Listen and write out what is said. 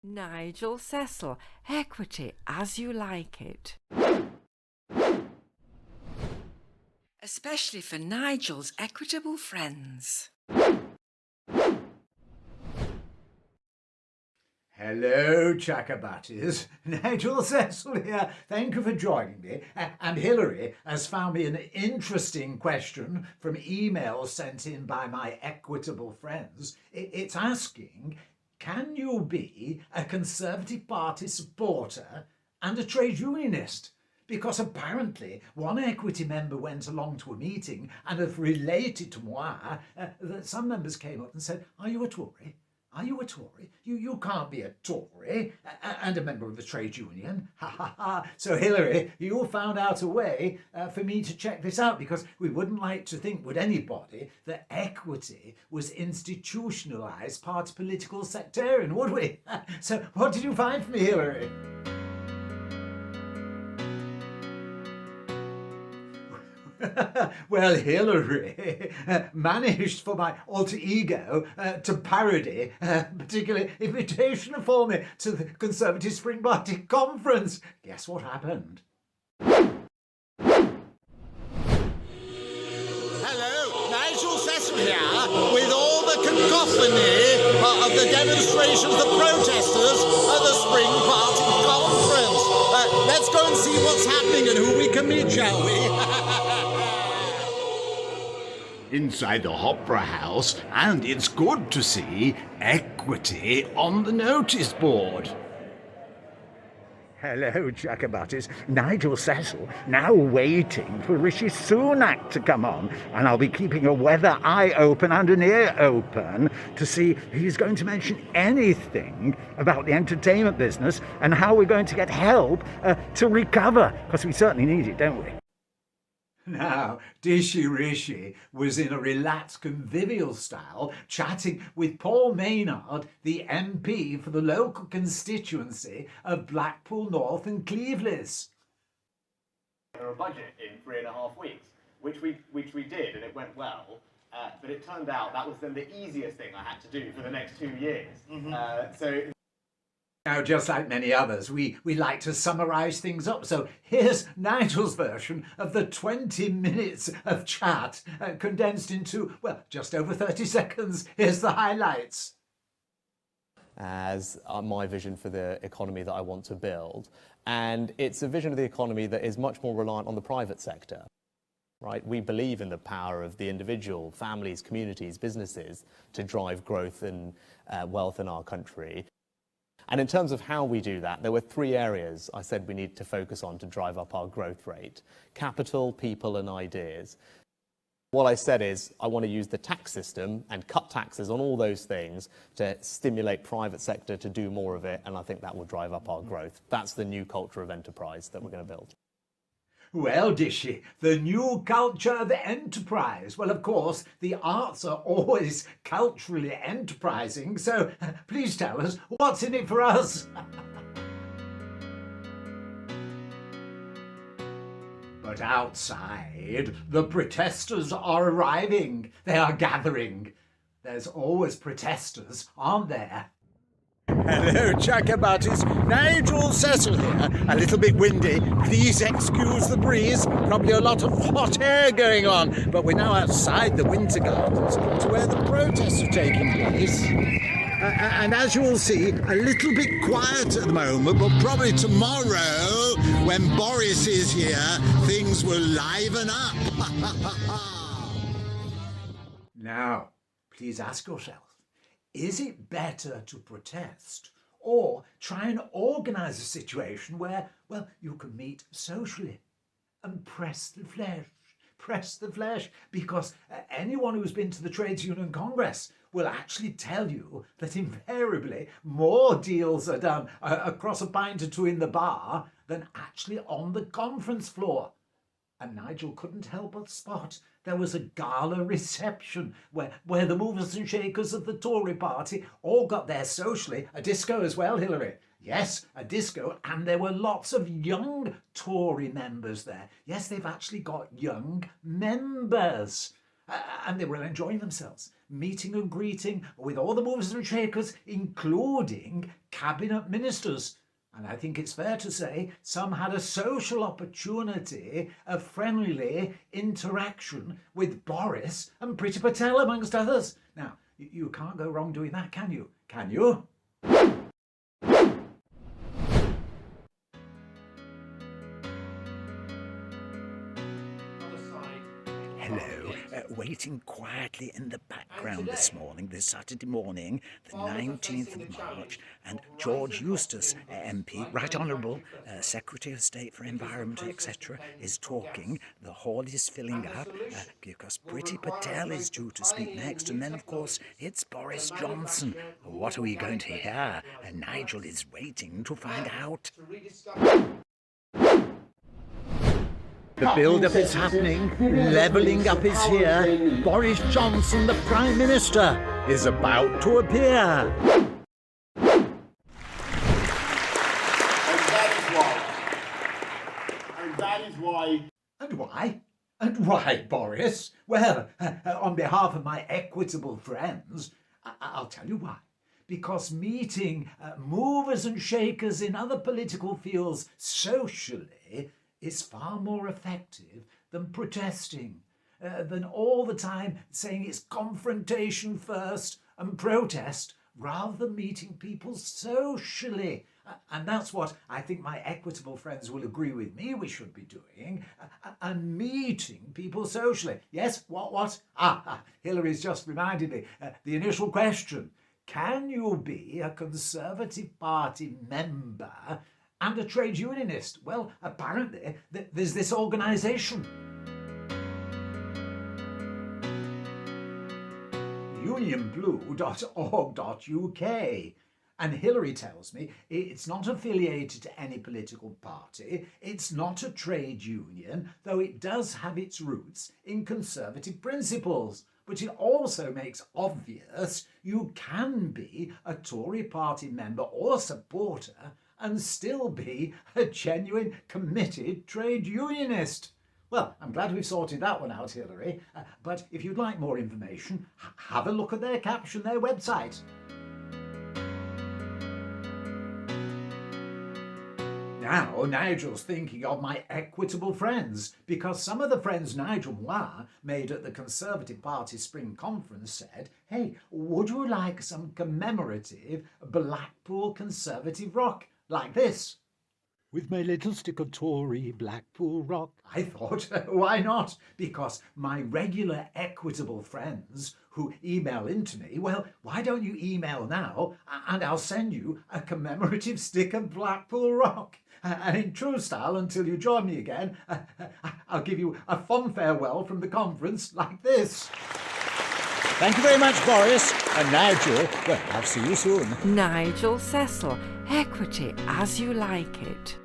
Nigel Cecil, equity as you like it. Especially for Nigel's equitable friends. Hello, Chakabatties. Nigel Cecil here. Thank you for joining me. And Hilary has found me an interesting question from emails sent in by my equitable friends. It's asking, can you be a Conservative Party supporter and a trade unionist? Because apparently one equity member went along to a meeting and have related to moi that some members came up and said, "Are you a Tory? Are you a Tory? You can't be a Tory and a member of the trade union." Ha ha ha. So Hilary, you found out a way for me to check this out, because we wouldn't like to think, would anybody, that equity was institutionalised party political sectarian, would we? So what did you find for me, Hilary? Well, Hilary managed for my alter ego to parody a particular invitation for me to the Conservative Spring Party Conference. Guess what happened? Hello, Nigel Cecil here, with all the cacophony of the demonstrations, the protesters at the Spring Party Conference. Let's go and see what's happening and who we can meet, shall we? Inside the Opera House, and it's good to see equity on the notice board. Hello, Jacobutties. Nigel Cecil, now waiting for Rishi Sunak to come on, and I'll be keeping a weather eye open and an ear open to see if he's going to mention anything about the entertainment business and how we're going to get help to recover, because we certainly need it, don't we? Now, Dishy Rishi was in a relaxed, convivial style, chatting with Paul Maynard, the MP for the local constituency of Blackpool North and Cleveland. A budget in 3.5 weeks, which we did, and it went well. But it turned out that was then the easiest thing I had to do for the next 2 years. Now, just like many others, we like to summarise things up. So here's Nigel's version of the 20 minutes of chat condensed into, well, just over 30 seconds. Here's the highlights. As my vision for the economy that I want to build. And it's a vision of the economy that is much more reliant on the private sector. Right? We believe in the power of the individual, families, communities, businesses to drive growth and wealth in our country. And in terms of how we do that, there were 3 areas I said we need to focus on to drive up our growth rate: capital, people and ideas. What I said is I want to use the tax system and cut taxes on all those things to stimulate private sector to do more of it, and I think that will drive up our growth. That's the new culture of enterprise that we're going to build. Well, Dishy, the new culture of enterprise. Well, of course, the arts are always culturally enterprising, so please tell us, what's in it for us? But outside, the protesters are arriving. They are gathering. There's always protesters, aren't there? Hello, Chakabatties. Nigel Cecil here. A little bit windy. Please excuse the breeze. Probably a lot of hot air going on. But we're now outside the Winter Gardens to where the protests are taking place. And as you will see, a little bit quiet at the moment, but probably tomorrow, when Boris is here, things will liven up. Now, please ask yourself, is it better to protest or try and organise a situation where, well, you can meet socially and press the flesh, because anyone who's been to the Trades Union Congress will actually tell you that invariably more deals are done across a pint or two in the bar than actually on the conference floor. And Nigel couldn't help but spot there was a gala reception where the movers and shakers of the Tory party all got there socially. A disco as well, Hilary. Yes, a disco, and there were lots of young Tory members there. Yes, they've actually got young members. And they were enjoying themselves, meeting and greeting with all the movers and shakers, including cabinet ministers. And I think it's fair to say some had a social opportunity of friendly interaction with Boris and Priti Patel, amongst others. Now, you can't go wrong doing that, can you? Can you? Hello. Waiting quietly in the background this morning, this Saturday morning, the 19th of March, and George Eustace, MP, Right Honourable, Secretary of State for Environment, etc., is talking. The hall is filling up because Priti Patel is due to speak next, and then, of course, it's Boris Johnson. What are we going to hear? Nigel is waiting to find out. The build-up is happening, levelling up is here. Boris Johnson, the Prime Minister, is about to appear. And that is why. And why? And why, Boris? Well, on behalf of my equitable friends, I'll tell you why. Because meeting movers and shakers in other political fields socially is far more effective than protesting, than all the time saying it's confrontation first and protest, rather than meeting people socially. And that's what I think my equitable friends will agree with me we should be doing, and meeting people socially. Yes, what? Hillary's just reminded me, the initial question: can you be a Conservative Party member and a trade unionist? Well, apparently there's this organisation, unionblue.org.uk. And Hillary tells me it's not affiliated to any political party, it's not a trade union, though it does have its roots in conservative principles. But it also makes obvious you can be a Tory party member or supporter and still be a genuine, committed trade unionist. Well, I'm glad we've sorted that one out, Hillary. But if you'd like more information, have a look at their caption, their website. Now, Nigel's thinking of my equitable friends, because some of the friends Nigel Moir made at the Conservative Party Spring Conference said, hey, would you like some commemorative Blackpool Conservative rock, like this? With my little stick of Tory Blackpool rock. I thought, why not? Because my regular equitable friends who email into me, well, why don't you email now and I'll send you a commemorative stick of Blackpool rock. And in true style, until you join me again, I'll give you a fond farewell from the conference like this. Thank you very much, Boris. And Nigel, well, I'll see you soon. Nigel Cecil, equity as you like it.